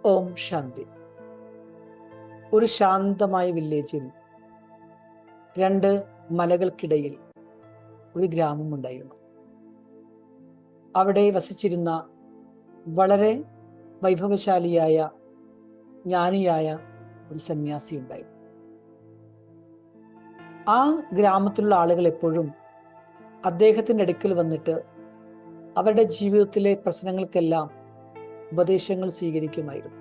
ഓം ശാന്തി. ഒരു ശാന്തമായ വില്ലേജിൽ 2 മലകൾക്കിടയിൽ ഒരു ഗ്രാമമുണ്ടായിരുന്നു. അവിടെ വസിച്ചിരുന്ന വളരെ വൈഭവശാലിയായ ജ്ഞാനിയായ ഒരു സന്യാസി ഉണ്ടായിരുന്നു. ആ ഗ്രാമത്തിലുള്ള ആളുകൾ എപ്പോഴും അദ്ദേഹത്തിൻ്റെ അടുക്കൽ വന്നിട്ട് അവരുടെ ജീവിതത്തിലെ പ്രശ്നങ്ങൾക്കെല്ലാം ഉപദേശങ്ങൾ സ്വീകരിക്കുമായിരുന്നു.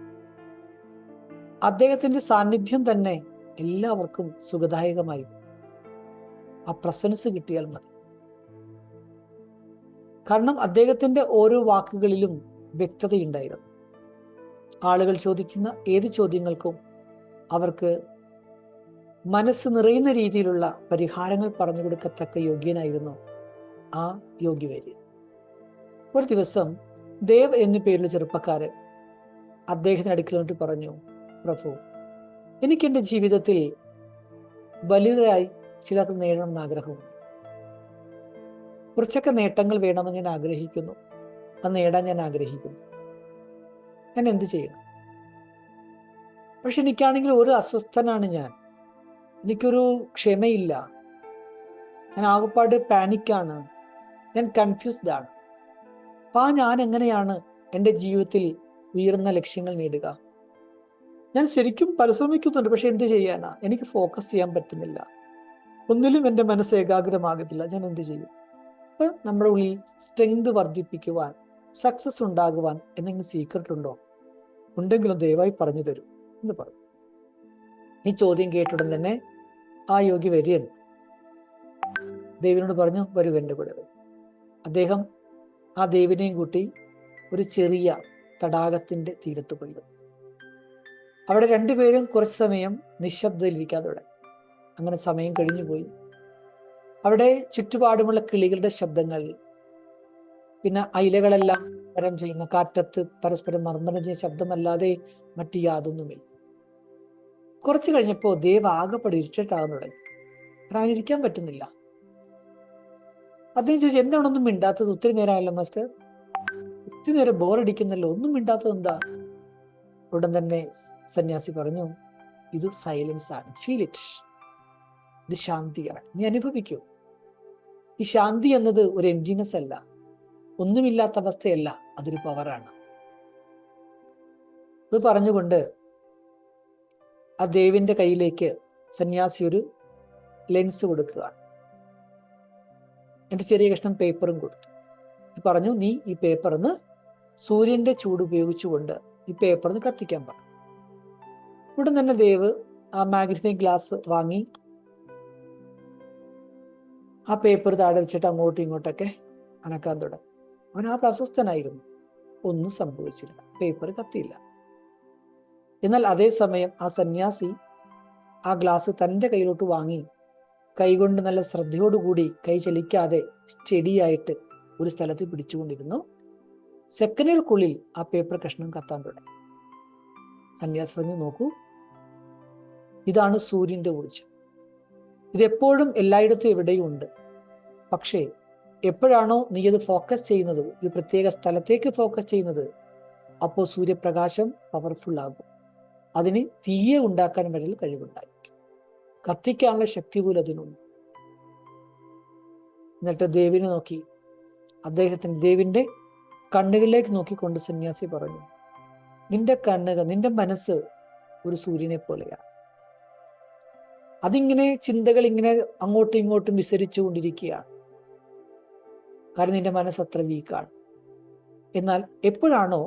അദ്ദേഹത്തിൻ്റെ സാന്നിധ്യം തന്നെ എല്ലാവർക്കും സുഖദായകമായിരുന്നു. ആ പ്രസൻസ് കിട്ടിയാൽ മതി. കാരണം അദ്ദേഹത്തിൻ്റെ ഓരോ വാക്കുകളിലും വ്യക്തതയുണ്ടായിരുന്നു. ആളുകൾ ചോദിക്കുന്ന ഏത് ചോദ്യങ്ങൾക്കും അവർക്ക് മനസ്സ് നിറയുന്ന രീതിയിലുള്ള പരിഹാരങ്ങൾ പറഞ്ഞു കൊടുക്കത്തക്ക യോഗ്യനായിരുന്നു ആ യോഗിവര്യൻ. ഒരു ദിവസം ദേവ് എന്നു പേരുള്ള ചെറുപ്പക്കാരൻ അദ്ദേഹത്തിന് അടുക്കൽ വന്നിട്ട് പറഞ്ഞു, പ്രഭു, എനിക്കെൻ്റെ ജീവിതത്തിൽ വലുതായി ചിലത് നേടണമെന്ന് ആഗ്രഹമുണ്ട്. കുറച്ചൊക്കെ നേട്ടങ്ങൾ വേണമെന്ന് ഞാൻ ആഗ്രഹിക്കുന്നു. അത് നേടാൻ ഞാൻ ആഗ്രഹിക്കുന്നു. ഞാൻ എന്ത് ചെയ്യണം? പക്ഷെ എനിക്കാണെങ്കിൽ ഒരു അസ്വസ്ഥനാണ് ഞാൻ. എനിക്കൊരു ക്ഷമയില്ല. ഞാൻ ആകപ്പാട് പാനിക്കാണ്. ഞാൻ കൺഫ്യൂസ്ഡ് ആണ്. ഞാൻ എങ്ങനെയാണ് എൻ്റെ ജീവിതത്തിൽ ഉയർന്ന ലക്ഷ്യങ്ങൾ നേടുക? ഞാൻ ശരിക്കും പരിശ്രമിക്കുന്നുണ്ട്, പക്ഷെ എന്ത് ചെയ്യാനാ? എനിക്ക് ഫോക്കസ് ചെയ്യാൻ പറ്റുന്നില്ല. ഒന്നിലും എൻ്റെ മനസ്സ് ഏകാഗ്രമാകത്തില്ല. ഞാൻ എന്ത് ചെയ്യും? അപ്പം നമ്മുടെ ഉള്ളിൽ സ്ട്രെങ്ത് വർദ്ധിപ്പിക്കുവാൻ, സക്സസ് ഉണ്ടാകുവാൻ എന്തെങ്കിലും സീക്രട്ട് ഉണ്ടോ? ഉണ്ടെങ്കിലും ദയവായി പറഞ്ഞു തരൂ എന്ന് പറഞ്ഞു. ഈ ചോദ്യം കേട്ടുടൻ തന്നെ ആ യോഗി വര്യൻ ദേവിനോട് പറഞ്ഞു, വരൂ എൻ്റെ കൂടെ വരും. അദ്ദേഹം ആ ദേവിനെയും കൂട്ടി ഒരു ചെറിയ തടാകത്തിൻ്റെ തീരത്ത് പോയി. അവിടെ രണ്ടുപേരും കുറച്ച് സമയം നിശബ്ദയിലിരിക്കാൻ തുടങ്ങി. അങ്ങനെ സമയം കഴിഞ്ഞു പോയി. അവിടെ ചുറ്റുപാടുമുള്ള കിളികളുടെ ശബ്ദങ്ങൾ, പിന്നെ അയിലകളെല്ലാം പരം ചെയ്യുന്ന കാറ്റത്ത് പരസ്പരം മർമ്മരം ചെയ്യുന്ന ശബ്ദമല്ലാതെ മറ്റു യാതൊന്നുമില്ല. കുറച്ച് കഴിഞ്ഞപ്പോൾ ദേവ് ആകെപ്പാടെ ഇരുട്ടാകാൻ തുടങ്ങി. കാരണം ഇരിക്കാൻ പറ്റുന്നില്ല. അദ്ദേഹം ചോദിച്ചു, എന്താണൊന്നും മിണ്ടാത്തത്? ഒത്തിരി നേരമല്ല മാസ്റ്റർ, ഒത്തിരി നേരം ബോറടിക്കുന്നല്ലോ, ഒന്നും മിണ്ടാത്തത് എന്താ? ഉടൻ തന്നെ സന്യാസി പറഞ്ഞു, ഇത് സൈലൻസ് ആണ്, ഫീൽ ഇറ്റ്. ഇത് ശാന്തിയാണ്, നീ അനുഭവിക്കൂ. ഈ ശാന്തി എന്നത് ഒരു എംപ്റ്റിനെസ് അല്ല, ഒന്നുമില്ലാത്ത അവസ്ഥയല്ല, അതൊരു പവറാണ്. അത് പറഞ്ഞുകൊണ്ട് ആ ദേവിന്റെ കയ്യിലേക്ക് സന്യാസി ഒരു ലെൻസ് കൊടുക്കുകയാണ്. എൻ്റെ ചെറിയ കഷ്ണം പേപ്പറും കൊടുത്തു. പറഞ്ഞു, നീ ഈ പേപ്പറിന്ന് സൂര്യന്റെ ചൂട് ഉപയോഗിച്ചുകൊണ്ട് ഈ പേപ്പറിന്ന് കത്തിക്കാൻ പറഞ്ഞു. ഉടൻ തന്നെ ദേവ് ആ മാഗ്നിഫൈങ് ഗ്ലാസ് വാങ്ങി ആ പേപ്പർ താഴെ വെച്ചിട്ട് അങ്ങോട്ടും ഇങ്ങോട്ടൊക്കെ അനക്കാൻ തുടങ്ങി. അവൻ ആ അസ്വസ്ഥനായിരുന്നു. ഒന്നും സംഭവിച്ചില്ല, പേപ്പർ കത്തിയില്ല. എന്നാൽ അതേസമയം ആ സന്യാസി ആ ഗ്ലാസ് തൻ്റെ കയ്യിലോട്ട് വാങ്ങി കൈകൊണ്ട് നല്ല ശ്രദ്ധയോടുകൂടി, കൈ ചലിക്കാതെ സ്റ്റഡിയായിട്ട് ഒരു സ്ഥലത്ത് പിടിച്ചുകൊണ്ടിരുന്നു. സെക്കൻഡുകൾക്കുള്ളിൽ ആ പേപ്പർ കഷ്ണം കത്താൻ തുടങ്ങി. സന്യാസി പറഞ്ഞു, നോക്കൂ, ഇതാണ് സൂര്യന്റെ ഊർജം. ഇതെപ്പോഴും എല്ലായിടത്തും എവിടെയും ഉണ്ട്. പക്ഷേ എപ്പോഴാണോ നീ അത് ഫോക്കസ് ചെയ്യുന്നത്, ഒരു പ്രത്യേക സ്ഥലത്തേക്ക് ഫോക്കസ് ചെയ്യുന്നത്, അപ്പോൾ സൂര്യപ്രകാശം പവർഫുൾ ആകും. അതിന് തീയെ ഉണ്ടാക്കാൻ വരെ കഴിവുണ്ടായിരിക്കും. കത്തിക്കാനുള്ള ശക്തി പോലും അതിനുണ്ട്. എന്നിട്ട് ദേവിനെ നോക്കി, ദേവിന്റെ കണ്ണുകളിലേക്ക് നോക്കിക്കൊണ്ട് സന്യാസി പറഞ്ഞു, നിന്റെ കണ്ണുകൾ, നിന്റെ മനസ്സ് ഒരു സൂര്യനെ പോലെയാണ്. അതിങ്ങനെ ചിന്തകൾ ഇങ്ങനെ അങ്ങോട്ടും ഇങ്ങോട്ടും വിസരിച്ചു കൊണ്ടിരിക്കുകയാണ്. കാരണം നിന്റെ മനസ്സ് അത്ര വീക്കാണ്. എന്നാൽ എപ്പോഴാണോ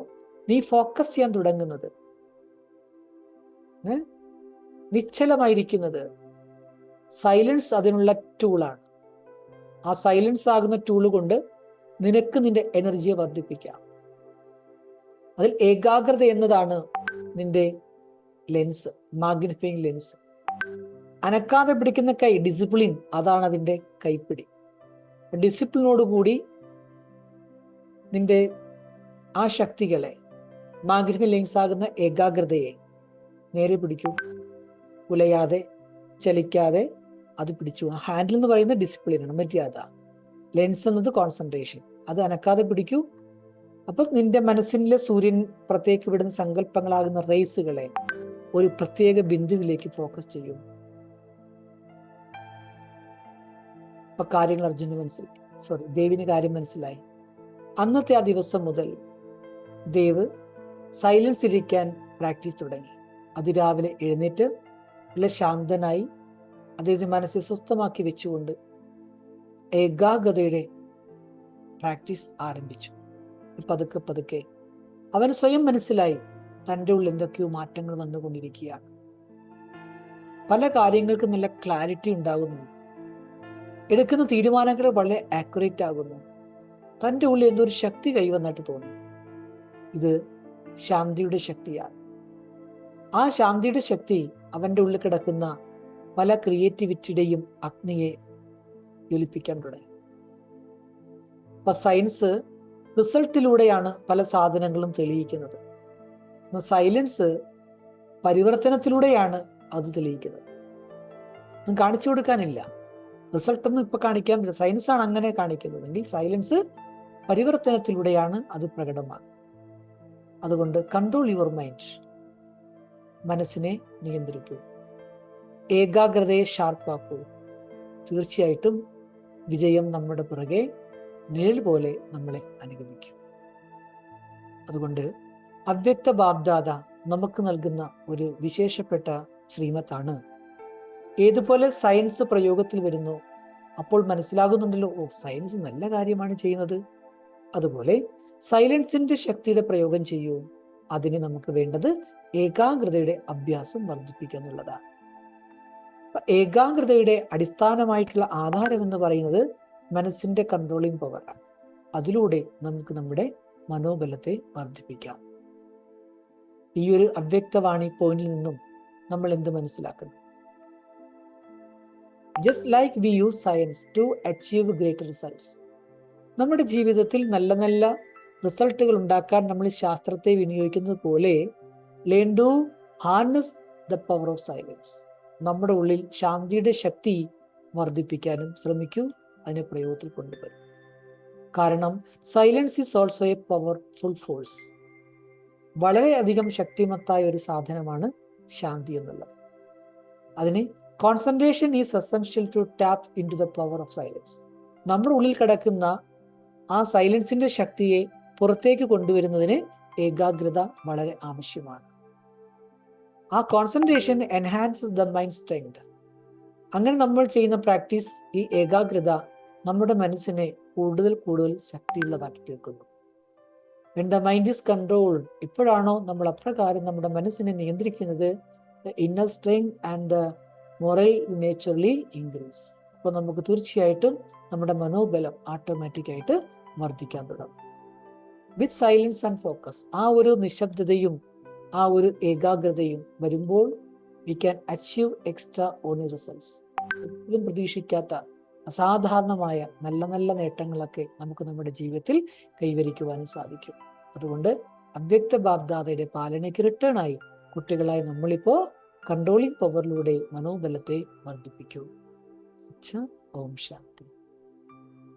നീ ഫോക്കസ് ചെയ്യാൻ തുടങ്ങുന്നത്, നിശ്ചലമായിരിക്കുന്നത്, സൈലൻസ് അതിനുള്ള ടൂളാണ്. ആ സൈലൻസ് ആകുന്ന ടൂള് കൊണ്ട് നിനക്ക് നിന്റെ എനർജിയെ വർദ്ധിപ്പിക്കാം. അതിൽ ഏകാഗ്രത എന്നതാണ് നിന്റെ ലെൻസ്, മാഗ്നിഫൈങ് ലെൻസ്. അനക്കാതെ പിടിക്കുന്ന കൈ, ഡിസിപ്ലിൻ, അതാണ് അതിൻ്റെ കൈപ്പിടി. ഡിസിപ്ലിനോടുകൂടി നിന്റെ ആ ശക്തികളെ, മാഗ്നിഫൈങ് ലെൻസ് ആകുന്ന ഏകാഗ്രതയെ നേരെ പിടിക്കൂ. ഉലയാതെ ചലിക്കാതെ അത് പിടിച്ചു. ആ ഹാൻഡിൽ എന്ന് പറയുന്നത് ഡിസിപ്ലിനാണ്, മര്യാദ. ലെൻസ് എന്നത് കോൺസെൻട്രേഷൻ. അത് അനക്കാതെ പിടിക്കൂ. അപ്പൊ നിന്റെ മനസ്സിലെ സൂര്യൻ പുറത്തേക്ക് വിടുന്ന സങ്കല്പങ്ങളാകുന്ന റേസുകളെ ഒരു പ്രത്യേക ബിന്ദുവിലേക്ക് ഫോക്കസ് ചെയ്യും. അപ്പൊ കാര്യങ്ങൾ അർജുന് മനസ്സിലായി, ദേവിന് കാര്യം മനസ്സിലായി. അന്നത്തെ ആ ദിവസം മുതൽ ദേവ് സൈലൻസ് ഇരിക്കാൻ പ്രാക്ടീസ് തുടങ്ങി. അതിരാവിലെ എഴുന്നേറ്റ് വളരെ ശാന്തനായി അദ്ദേഹത്തിന്റെ മനസ്സിൽ സ്വസ്ഥമാക്കി വെച്ചുകൊണ്ട് ഏകാഗ്രതയുടെ പ്രാക്ടീസ് ആരംഭിച്ചു. പതുക്കെ പതുക്കെ അവന് സ്വയം മനസ്സിലായി തൻ്റെ ഉള്ളിൽ എന്തൊക്കെയോ മാറ്റങ്ങൾ വന്നുകൊണ്ടിരിക്കുകയാണ്. പല കാര്യങ്ങൾക്കും നല്ല ക്ലാരിറ്റി ഉണ്ടാകുന്നു. എടുക്കുന്ന തീരുമാനങ്ങൾ വളരെ ആക്യുറേറ്റ് ആകുന്നു. തൻ്റെ ഉള്ളിൽ എന്തോ ഒരു ശക്തി കൈവന്നിട്ട് തോന്നി. ഇത് ശാന്തിയുടെ ശക്തിയാണ്. ആ ശാന്തിയുടെ ശക്തി അവൻ്റെ ഉള്ളിൽ കിടക്കുന്ന പല ക്രിയേറ്റിവിറ്റിയുടെയും അഗ്നിയെ ജ്വലിപ്പിക്കാൻ തുടങ്ങി. അപ്പൊ സയൻസ് റിസൾട്ടിലൂടെയാണ് പല സാധനങ്ങളും തെളിയിക്കുന്നത്. സൈലൻസ് പരിവർത്തനത്തിലൂടെയാണ് അത് തെളിയിക്കുന്നത്. ഒന്നും കാണിച്ചു കൊടുക്കാനില്ല, റിസൾട്ടൊന്നും ഇപ്പൊ കാണിക്കാൻ പറ്റില്ല. സയൻസാണ് അങ്ങനെ കാണിക്കുന്നതെങ്കിൽ സൈലൻസ് പരിവർത്തനത്തിലൂടെയാണ് അത് പ്രകടമാകുന്നത്. അതുകൊണ്ട് കൺട്രോൾ യുവർ മൈൻഡ്, മനസ്സിനെ നിയന്ത്രിക്കൂ, ഏകാഗ്രതയെ ഷാർപ്പാക്കൂ. തീർച്ചയായിട്ടും വിജയം നമ്മുടെ പുറകെ നിഴൽ പോലെ നമ്മളെ അനുഗമിക്കും. അതുകൊണ്ട് അവ്യക്ത ബാബ്ദാദ നമുക്ക് നൽകുന്ന ഒരു വിശേഷപ്പെട്ട ശ്രീമത്താണ്. ഏതുപോലെ സയൻസ് പ്രയോഗത്തിൽ വരുന്നു അപ്പോൾ മനസ്സിലാകുന്നുണ്ടല്ലോ, സയൻസ് നല്ല കാര്യമാണ് ചെയ്യുന്നത്. അതുപോലെ സൈലൻസിന്റെ ശക്തിയുടെ പ്രയോഗം ചെയ്യൂ. അതിന് നമുക്ക് വേണ്ടത് ഏകാഗ്രതയുടെ അഭ്യാസം വർദ്ധിപ്പിക്കുക എന്നുള്ളതാണ്. ഏകാഗ്രതയുടെ അടിസ്ഥാനമായിട്ടുള്ള ആധാരം എന്ന് പറയുന്നത് മനസ്സിന്റെ കൺട്രോളിംഗ് പവറാണ്. അതിലൂടെ നമുക്ക് നമ്മുടെ മനോബലത്തെ വർദ്ധിപ്പിക്കാം. ഈ ഒരു അവ്യക്തവാണി പോയിന്റിൽ നിന്നും നമ്മൾ എന്ത് മനസ്സിലാക്കുന്നു? Just like we use science to achieve greater results. നമ്മുടെ ജീവിതത്തിൽ നല്ല നല്ല റിസൾട്ടുകൾ ഉണ്ടാക്കാൻ നമ്മൾ ശാസ്ത്രത്തെ വിനിയോഗിക്കുന്നത് പോലെ learn to harness the power of silence. നമ്മുടെ ഉള്ളിൽ ശാന്തിയുടെ ശക്തി വർദ്ധിപ്പിക്കാനും ശ്രമിക്കൂ, അതിനെ പ്രയോഗത്തിൽ കൊണ്ടുവരും. കാരണം silence is also a powerful force. വളരെയധികം ശക്തിമത്തായ ഒരു സാധനമാണ് ശാന്തി എന്നുള്ളത്. അതിന് concentration is essential to tap into the power of silence. നമ്മുടെ ഉള്ളിൽ കിടക്കുന്ന ആ സൈലൻസിന്റെ ശക്തിയെ പുറത്തേക്ക് കൊണ്ടുവരുന്നതിന് ഏകാഗ്രത വളരെ ആവശ്യമാണ്. ആ concentration enhances the mind strength. അങ്ങനെ നമ്മൾ ചെയ്യുന്ന പ്രാക്ടീസ് ഈ ഏകാഗ്രത നമ്മുടെ മനസ്സിനെ കൂടുതൽ കൂടുതൽ ശക്തിയുള്ളതാക്കി തീർക്കുന്നു. When the mind is controlled, എപ്പോഴാണോ നമ്മൾ അപ്രകാരം നമ്മുടെ മനസ്സിനെ നിയന്ത്രിക്കുന്നത്, the inner strength and the moral naturally increase. അപ്പോൾ നമുക്ക് തീർച്ചയായിട്ടും നമ്മുടെ മനോബലം ഓട്ടോമാറ്റിക്കായിട്ട് വർദ്ധിക്കാൻ തുടങ്ങും. വിത്ത് സൈലൻസ് ആൻഡ് ഫോക്കസ്, ആ ഒരു നിശബ്ദതയും ആ ഒരു ഏകാഗ്രതയും വരുമ്പോൾ we can achieve extra ordinary results. ഒരിക്കലും പ്രതീക്ഷിക്കാത്ത അസാധാരണമായ നല്ല നല്ല നേട്ടങ്ങളൊക്കെ നമുക്ക് നമ്മുടെ ജീവിതത്തിൽ കൈവരിക്കുവാനും സാധിക്കും. അതുകൊണ്ട് അവ്യക്ത ബാബ്ദാദയുടെ പാലനയ്ക്ക് റിട്ടേണായി കുട്ടികളായി നമ്മളിപ്പോ കൺട്രോളിംഗ് പവറിലൂടെ മനോബലത്തെ വർദ്ധിപ്പിക്കൂ. ഓം ശാന്തി.